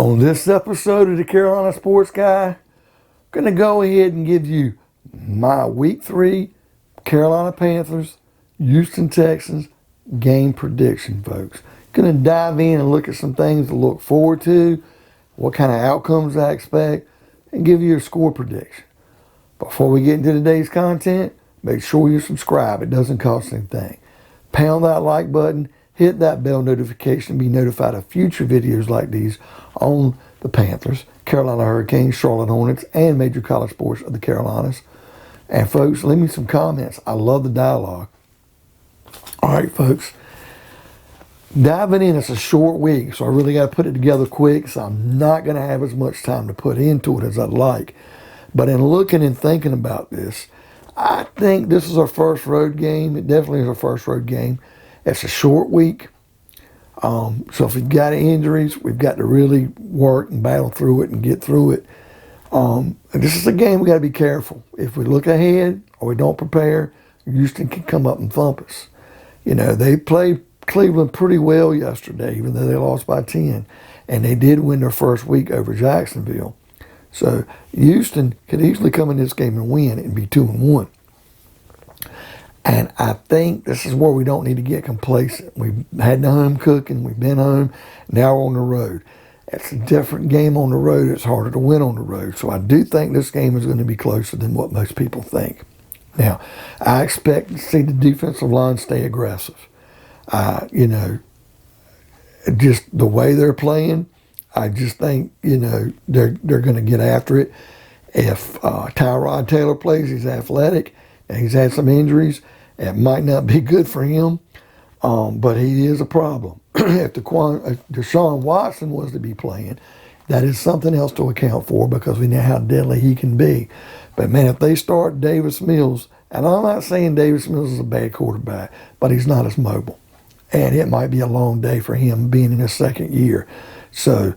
On this episode of the Carolina Sports Guy, I'm going to go ahead and give you my Week 3 Carolina Panthers, Houston Texans game prediction, folks. Going to dive in and look at some things to look forward to, what kind of outcomes I expect, and give you a score prediction. Before we get into today's content, make sure you subscribe. It doesn't cost anything. Pound that like button, hit that bell notification to be notified of future videos like these on the Panthers, Carolina Hurricanes, Charlotte Hornets, and major college sports of the Carolinas. And folks, leave me some comments. I love the dialogue. All right, folks. Diving in, it's a short week, so I really got to put it together quick, so I'm not going to have as much time to put into it as I'd like. But in looking and thinking about this, I think this is our first road game. It definitely is our first road game. It's a short week. So if we've got injuries, we've got to really work and battle through it and get through it. This is a game we got to be careful. If we look ahead or we don't prepare, Houston can come up and thump us. You know, they played Cleveland pretty well yesterday, even though they lost by 10. And they did win their first week over Jacksonville. So Houston could easily come in this game and win and be 2-1. And I think this is where we don't need to get complacent. We've had the home cooking. We've been home. Now we're on the road. It's a different game on the road. It's harder to win on the road. So I do think this game is going to be closer than what most people think. Now, I expect to see the defensive line stay aggressive. Just the way they're playing, I just think, they're going to get after it. If Tyrod Taylor plays, he's athletic, and he's had some injuries. It might not be good for him, but he is a problem. If Deshaun Watson was to be playing, that is something else to account for because we know how deadly he can be. But, man, if they start Davis Mills, and I'm not saying Davis Mills is a bad quarterback, but he's not as mobile. And it might be a long day for him being in his second year. So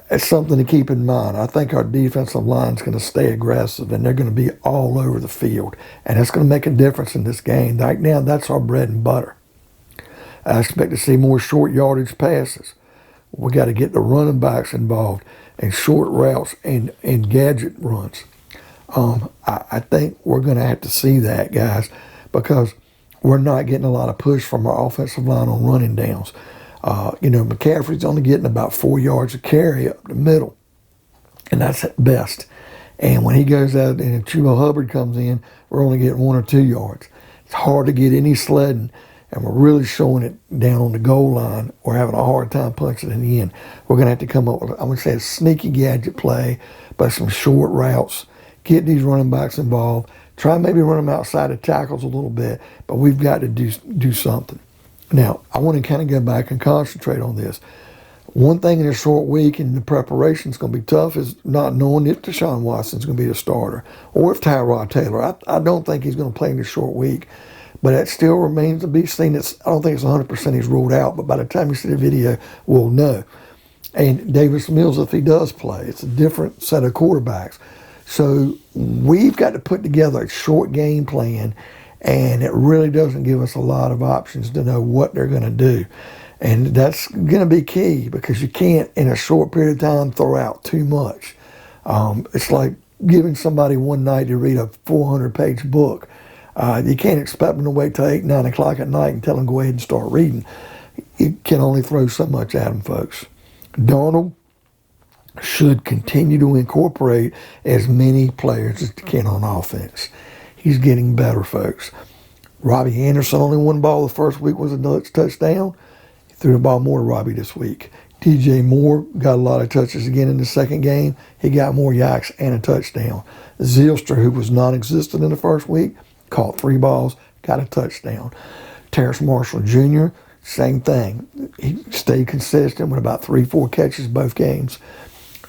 it's something to keep in mind. I think our defensive line is going to stay aggressive, and they're going to be all over the field. And it's going to make a difference in this game. Right now, that's our bread and butter. I expect to see more short yardage passes. We got to get the running backs involved and short routes and gadget runs. I think we're going to have to see that, guys, because we're not getting a lot of push from our offensive line on running downs. McCaffrey's only getting about 4 yards of carry up the middle, and that's at best. And when he goes out and Chuba Hubbard comes in, we're only getting 1 or 2 yards. It's hard to get any sledding, and we're really showing it down on the goal line. We're having a hard time punching it in the end. We're going to have to come up with, I'm going to say, a sneaky gadget play, but some short routes, get these running backs involved, try and maybe run them outside of tackles a little bit, but we've got to do something. Now, I want to kind of go back and concentrate on this. One thing in a short week and the preparation is going to be tough is not knowing if Deshaun Watson's going to be the starter or if Tyrod Taylor. I don't think he's going to play in this short week, but that still remains to be seen. I don't think it's 100% he's ruled out, but by the time you see the video, we'll know. And Davis Mills, if he does play, it's a different set of quarterbacks. So we've got to put together a short game plan, and it really doesn't give us a lot of options to know what they're going to do. And that's going to be key because you can't, in a short period of time, throw out too much. It's like giving somebody one night to read a 400-page book. You can't expect them to wait till 8, 9 o'clock at night and tell them to go ahead and start reading. You can only throw so much at them, folks. Darnold should continue to incorporate as many players as he can on offense. He's getting better, folks. Robbie Anderson only one ball the first week was a touchdown. He threw the ball more to Robbie this week. DJ Moore got a lot of touches again in the second game. He got more yikes and a touchdown. Zylstra, who was non-existent in the first week, caught 3 balls, got a touchdown. Terrace Marshall Jr., same thing. He stayed consistent with about 3-4 catches both games.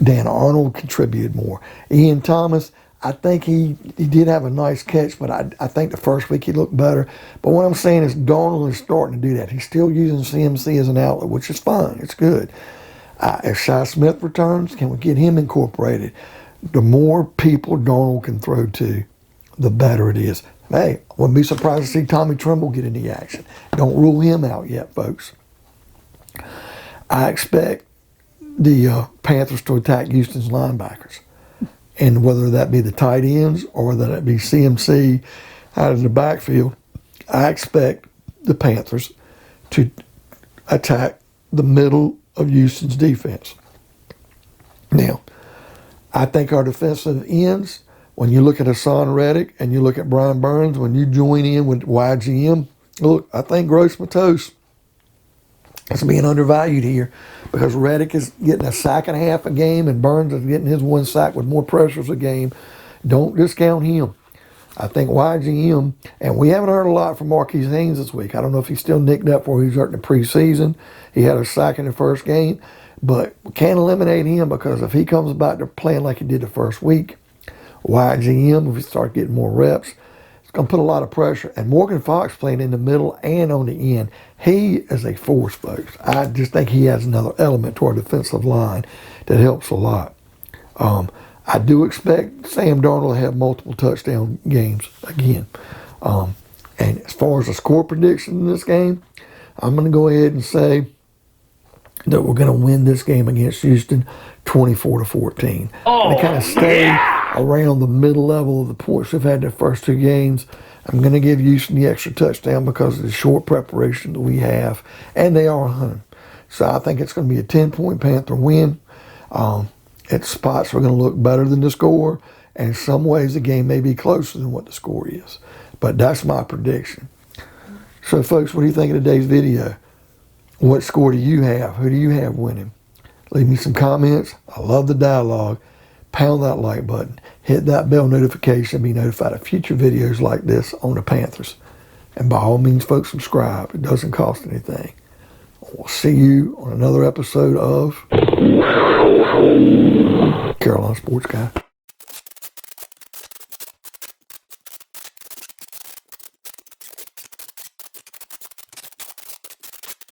Dan Arnold contributed more. Ian Thomas, I think he did have a nice catch, but I think the first week he looked better. But what I'm saying is Darnold is starting to do that. He's still using CMC as an outlet, which is fine. It's good. If Shi Smith returns, can we get him incorporated? The more people Darnold can throw to, the better it is. Hey, I wouldn't be surprised to see Tommy Tremble get into action. Don't rule him out yet, folks. I expect the Panthers to attack Houston's linebackers. And whether that be the tight ends or whether that be CMC out of the backfield, I expect the Panthers to attack the middle of Houston's defense. Now, I think our defensive ends, when you look at Hassan Reddick and you look at Brian Burns, when you join in with YGM, look, I think Gross Matos is being undervalued here because Reddick is getting a sack and a half a game and Burns is getting his one sack with more pressures a game. Don't discount him. I think YGM, and we haven't heard a lot from Marquise Haynes this week. I don't know if he's still nicked up or he's hurt in the preseason. He had a sack in the first game, but we can't eliminate him because if he comes back to playing like he did the first week, YGM, if he starts getting more reps, it's going to put a lot of pressure. And Morgan Fox playing in the middle and on the end, he is a force, folks. I just think he has another element to our defensive line that helps a lot. I do expect Sam Darnold to have multiple touchdown games again. And as far as the score prediction in this game, I'm going to go ahead and say that we're going to win this game against Houston 24-14. And to kind of stay around the middle level of the points we've had in the first two games, I'm going to give Houston the extra touchdown because of the short preparation that we have, and they are hunting. So I think it's going to be a 10-point Panther win. At spots, we're going to look better than the score, and in some ways the game may be closer than what the score is. But that's my prediction. So, folks, what do you think of today's video? What score do you have? Who do you have winning? Leave me some comments. I love the dialogue. Pound that like button. Hit that bell notification. Be notified of future videos like this on the Panthers. And by all means, folks, subscribe. It doesn't cost anything. We'll see you on another episode of Carolina Sports Guy.